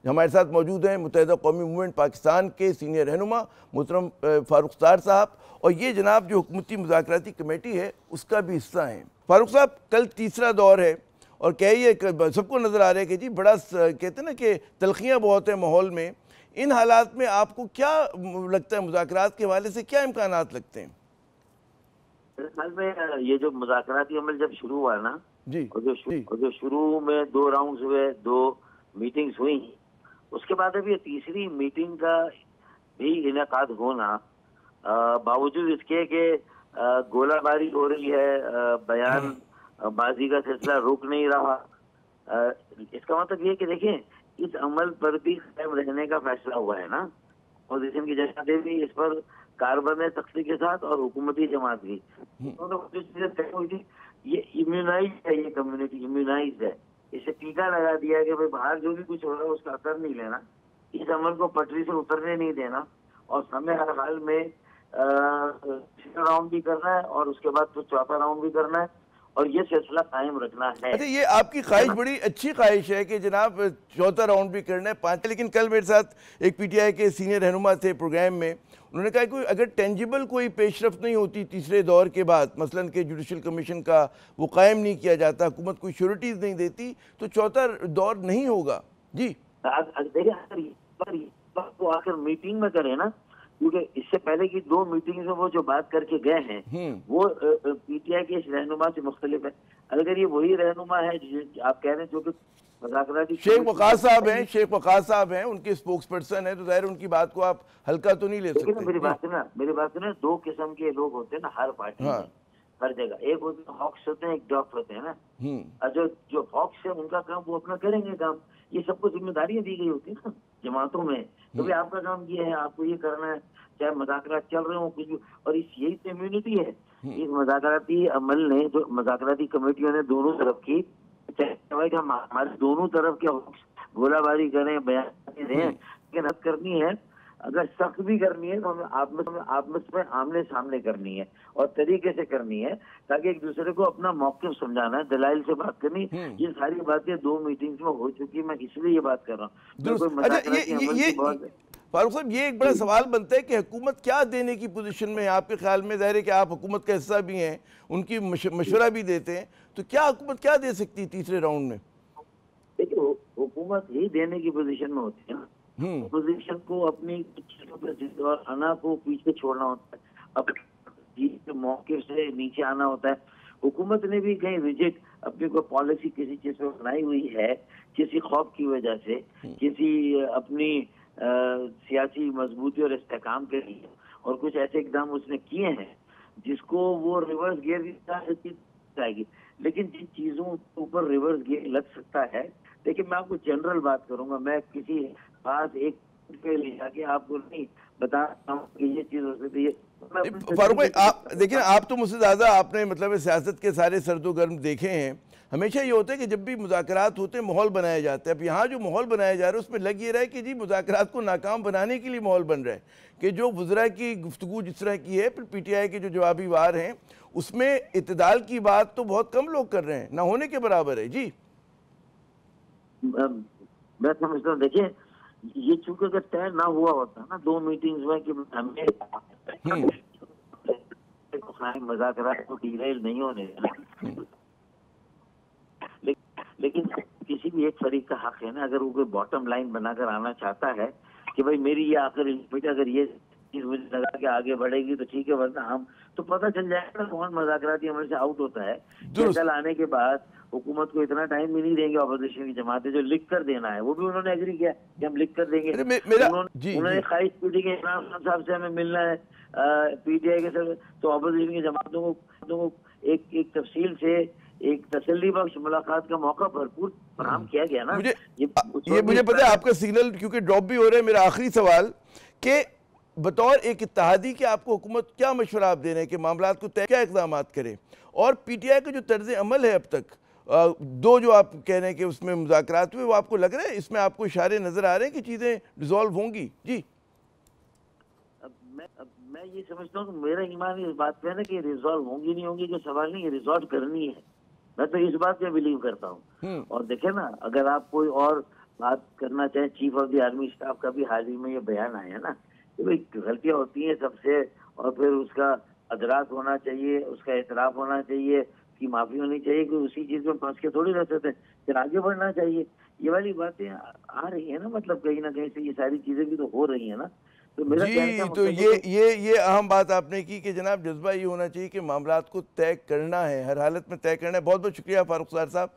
हमारे साथ मौजूद हैं मुत्तहिदा कौमी मूवमेंट पाकिस्तान के सीनियर रहनुमा मोहतरम फ़ारूक सत्तार साहब, और ये जनाब जो हुकूमती मुज़ाकराती कमेटी है उसका भी हिस्सा हैं। फ़ारूक साहब, कल तीसरा दौर है और कहिए सबको नज़र आ रहा है कि जी बड़ा कहते हैं ना कि तलखियाँ बहुत हैं माहौल में। इन हालात में आपको क्या लगता है, मुज़ाकरात के हवाले से क्या इम्कानात लगते हैं? मेरे ख्याल में ये जो मुज़ाकराती अमल जब शुरू हुआ ना जी, और जो शुरू में 2 राउंड्स हुए, 2 मीटिंग्स हुई, उसके बाद अभी तीसरी मीटिंग का भी इनेकाद होना, बावजूद इसके कि गोलाबारी हो रही है, बयान बाजी का सिलसिला रुक नहीं रहा। इसका मतलब ये कि देखें, इस अमल पर भी कायम रहने का फैसला हुआ है ना। अपोजिशन की जमातें भी इस पर कारबंद तख्ती के साथ और हुकूमती जमात भी, ये इम्यूनाइज है, ये कम्युनिटी इम्यूनाइज है। इसे टीका लगा दिया है कि भाई बाहर जो भी कुछ हो रहा है उसका असर नहीं लेना, इस अमल को पटरी से उतरने नहीं देना, और समय हर हाल में तीसरा राउंड भी करना है और उसके बाद तो चौथा राउंड भी करना है, और ये सिलसिला कायम रखना है। अच्छा, ये आपकी ख्वाहिश बड़ी अच्छी ख्वाहिश है कि जनाब चौथा राउंड भी करना है, 5। लेकिन कल मेरे साथ एक पीटीआई के सीनियर रहनुमा थे प्रोग्राम में, उन्होंने कहा कि अगर टेंजिबल कोई पेशरफ्त नहीं होती तीसरे दौर के बाद, मसलन कि जुडिशल कमीशन का वो कायम नहीं किया जाता, हुकूमत कोई श्योरिटीज़ नहीं देती, तो चौथा दौर नहीं होगा। जी, देखिए, वो आखिर मीटिंग में करे ना, क्योंकि इससे पहले की 2 मीटिंग में वो जो बात करके गए हैं वो पीटीआई के इस रहनुमा से मुख्तलिफ है। अगर ये वही रहनुमा है आप कह रहे हैं जो कि मुज़ाकराती शेख वक़ार साहब हैं, शेख वक़ार साहब हैं, उनके स्पोक्स पर्सन है, तो ज़ाहिर उनकी बात को आप हल्का तो नहीं ले सकते। मेरी बात सुना, 2 किस्म के लोग होते हैं ना हर पार्टी में, हर जगह। एक होते हैं हॉक्स होते हैं, एक डॉक्स होते हैं ना। और जो हॉक्स है उनका काम वो अपना करेंगे काम, ये सबको जिम्मेदारियां दी गई होती है ना जमातों में, तो भी आपका काम ये है, आपको ये करना है, चाहे मुज़ाकरात चल रहे हो कुछ भी। और यही तो इम्यूनिटी है। इस मुज़ाकराती अमल ने, जो मुज़ाकराती कमेटियों ने दोनों तरफ की, चाहे हम हमारे दोनों तरफ के गोलाबारी करें, बयान दें, लेकिन अब करनी है, अगर सख्त भी करनी है तो हमें आपस में आमने सामने करनी है और तरीके से करनी है, ताकि एक दूसरे को अपना मौक़िफ़ समझाना है, दलाइल से बात करनी। ये सारी बातें 2 मीटिंग्स में हो चुकी, मैं इसलिए ये बात कर रहा हूँ। अच्छा, फारूक साहब, ये एक बड़ा सवाल बनता है कि हुकूमत क्या देने की पोजीशन में है आपके ख्याल में? ज़ाहिर है कि आप हुकूमत का हिस्सा भी हैं, उनकी मशवरा भी देते हैं, तो क्या हुकूमत क्या दे सकती है तीसरे राउंड में? देखिए, हुकूमत ही देने की पोजीशन में होती है ना। पोजीशन को अपनी चीजों पर जिद और अना को पीछे छोड़ना होता है, अपने मौके से नीचे आना होता है। हुकूमत ने भी कहीं रिजिड अपनी कोई पॉलिसी किसी चीज पर बनाई हुई है, किसी खौफ की वजह से, किसी अपनी सियासी मजबूती और इस्तेहकाम के लिए, और कुछ ऐसे इकदाम उसने किए हैं जिसको वो रिवर्स गियर जाएगी। लेकिन जिन चीजों के ऊपर रिवर्स गियर लग सकता है, देखिए मैं आपको जनरल बात करूंगा, मैं किसी खास एक पे ले जाके आपको नहीं बता रहा हूँ कि ये चीज हो सकती है। फारूक भाई, आप देखिए, आप तो मुझसे ज़्यादा आपने मतलब सियासत के सारे सर्दो गर्म देखे हैं। हमेशा ये होता है कि जब भी मुज़ाकरात होते हैं माहौल बनाया जाता है। अब यहाँ जो माहौल बनाया जा रहा है उसमें लग ये रहा है कि जी मुज़ाकरात को नाकाम बनाने के लिए माहौल बन रहा है, कि जो वज़रा की गुफ्तगू जिस तरह की है, फिर पीटीआई के जो जवाबी वार हैं उसमें इत्तेदाल की बात तो बहुत कम लोग कर रहे हैं, ना होने के बराबर है। जी, मैं समझता हूँ, देखिए ये चूंकि अगर तय ना हुआ होता ना 2 मीटिंग्स में कि हमें मुज़ाकरात को डिरेल नहीं होने देना, लेकिन किसी भी एक फरीक का हक है ना, अगर वो कोई बॉटम लाइन बनाकर आना चाहता है कि भाई मेरी ये आखिरी लिमिट, अगर ये चीज मुझे लगा के आगे बढ़ेगी तो ठीक है, वरना हम तो पता चल जाएगा कौन मुज़ाकराती अमल से आउट होता है। कल आने के बाद हुकूमत को इतना टाइम भी नहीं देंगे, अपोजिशन की जमातें जो लिख कर देना है वो भी उन्होंने एग्री किया कि हम लिख कर देंगे। उन्होंने ख्वाहिश की कि इमरान खान साहब से हमें मिलना है पीटीआई के साथ, तो अपोजिशन की जमातों को एक तफसील से एक तसल्ली बख्श मुलाकात का मौका भरपूर फराहम किया गया ना। मुझे पता है आपका सिग्नल क्योंकि ड्रॉप भी हो रहा है। मेरा आखिरी सवाल कि बतौर एक इत्तेहादी के आपको हुकूमत क्या मशवरा आप दे रहे हैं कि मामलात को तय क्या इक़दाम करें, और पीटीआई का जो तर्ज अमल है अब तक 2 जो आप कह रहे हैं कि उसमें मुज़ाकरात हुए, वो आपको लग रहा है इसमें आपको इशारे नजर आ रहे हैं कि चीजें रिजॉल्व होंगी? जी, मैं ये समझता हूँ कि मेरा ईमान इस बात पे है ना कि रिजॉल्व होंगी नहीं होंगी, जो सवाल नहीं, रिजॉल्व करनी है। मैं तो इस बात पे बिलीव करता हूँ। और देखे ना, अगर आप कोई और बात करना चाहे chief of the army staff का भी हाल ही में ये बयान आया ना कि भाई गलतियां होती हैं सबसे, और फिर उसका अदराक होना चाहिए, उसका एतराफ होना चाहिए, कि माफी होनी चाहिए, कि उसी चीज में फंस के थोड़ी रह सकते, फिर आगे बढ़ना चाहिए। ये वाली बातें आ रही है ना, मतलब कहीं ना कहीं से ये सारी चीजें भी तो हो रही है ना। तो मेरा कहने का जी, तो मतलब ये अहम बात आपने की कि जनाब जज्बा ये होना चाहिए कि मामलात को तय करना है, हर हालत में तय करना है। बहुत बहुत शुक्रिया फारूक सर साहब।